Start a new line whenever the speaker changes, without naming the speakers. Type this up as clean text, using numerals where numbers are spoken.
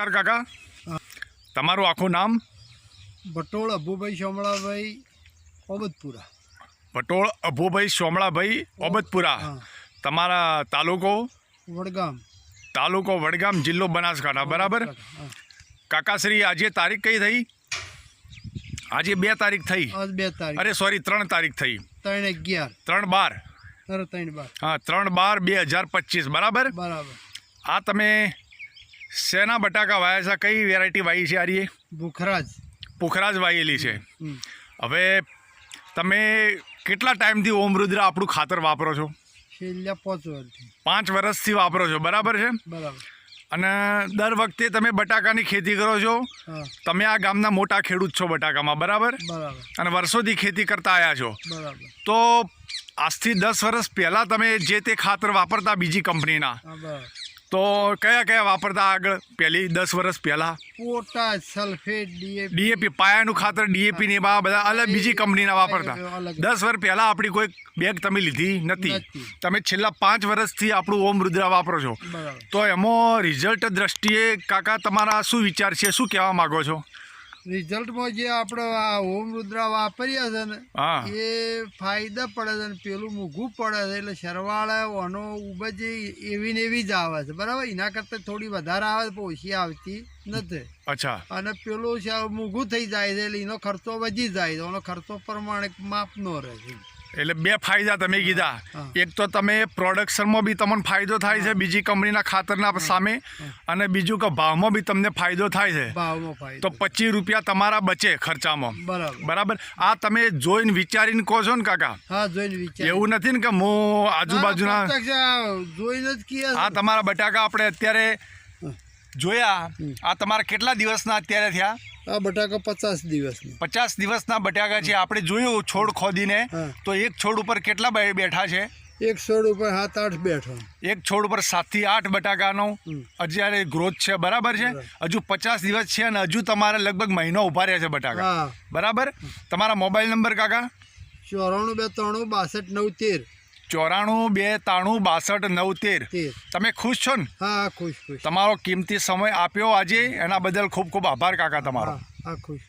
નમસ્કાર કાકા, તમારું આખું નામ?
ભટોળ અભુભાઈ સોમળાભાઈ ઓબતપુરા.
ભટોળ અભુભાઈ સોમળાભાઈ ઓબતપુરા. તમારા તાલુકો?
વડગામ.
તાલુકો વડગામ, જિલ્લો બનાસકાંઠા. બરાબર કાકાશ્રી, આજે તારીખ કઈ થઈ? આજે 2 તારીખ થઈ.
2 તારીખ.
અરે સોરી, 3 તારીખ થઈ.
3/11.
3/12. હા, 3/12/2025. બરાબર. આ તમે શેના બટાકા વાયા છે? કઈ વેરાયટી વાવી છે? આરી પુખરાજ વાયેલી છે. હવે તમે કેટલા ટાઈમથી ઓમ રુદ્ર આપણું ખાતર વાપરો છો?
છેલ્લા 5 વર્ષથી.
5 વર્ષથી વાપરો છો. બરાબર છે. અને દર વખતે તમે બટાકાની ખેતી કરો છો. તમે આ ગામના મોટા ખેડૂત છો બટાકામાં. બરાબર. અને વર્ષોથી ખેતી કરતા આવ્યા છો. તો આજથી 10 વર્ષ પહેલાં તમે જે તે ખાતર વાપરતા બીજી કંપનીના, તો કયા વાપરતા આગળ? પહેલી 10 વર્ષ પહેલાં
પોટાશ, સલ્ફેટ,
ડીએપી, પાયાનું ખાતર ડીએપી ને બધા અલગ બીજી કંપનીના વાપરતા. 10 વર્ષ પહેલાં આપણી કોઈ બેગ તમે લીધી નથી. તમે છેલ્લા 5 વર્ષથી આપણું ઓમ રુદ્રા વાપરો છો. તો એમાં રિઝલ્ટ દ્રષ્ટિએ કાકા તમારા શું વિચાર છે? શું કહેવા માગો છો?
રિઝલ્ટમાં જે આપણે આ ઓમ રુદ્રા વાપર્યા છે ને, એ ફાયદા પડે છે ને પેલું મોંઘું પડે છે. એટલે સરવાળે આનો ઉપજ એવી ને એવી જ આવે છે. બરાબર. એના કરતાં થોડી વધારે આવે પણ ઓછી આવતી નથી.
અચ્છા. અને
પેલું મોંઘું થઈ જાય છે એટલે એનો ખર્ચો વધી જાય છે. એનો ખર્ચો પ્રમાણે માપનો રહે છે.
એટલે 2 ફાયદા તમે કીધા. એક તો તમે પ્રોડક્શનમાં બી તમને ફાયદો થાય છે બીજી કંપનીના ખાતરના સામે, અને બીજું કે ભાવમાં બી તમને ફાયદો થાય છે. તો 25 રૂપિયા તમારા બચે ખર્ચામાં. બરાબર. આ તમે જોઈને વિચારીને કહો છો ને કાકા?
હા, જોઈને વિચાર.
એવું નથી ને કે હું આજુબાજુના
જોઈને જ કહે.
આ તમારા બટાકા આપણે અત્યારે જોયા. આ તમારા કેટલા દિવસના અત્યારે થયા?
આ બટાકા 50 દિવસના.
50 દિવસના બટાકા છે. આપણે જોયું છોડ ખોદીને, તો એક છોડ ઉપર કેટલા બેઠા છે?
એક છોડ ઉપર 7-8 બેઠા.
એક છોડ ઉપર 7 થી 8 બટાકાનો અત્યારે ગ્રોથ છે. બરાબર છે. હજુ 50 દિવસ છે અને હજુ તમારે લગભગ મહિનો ઉભા રહ્યા છે બટાકા. બરાબર. તમારા મોબાઈલ નંબર કાકા?
94 293
92 93 62 913. તમે ખુશ છો ને?
હા, ખુશ.
તમારો કિંમતી સમય આપ્યો આજે, એના બદલ ખૂબ ખૂબ આભાર કાકા તમારો.
હા, ખુશ.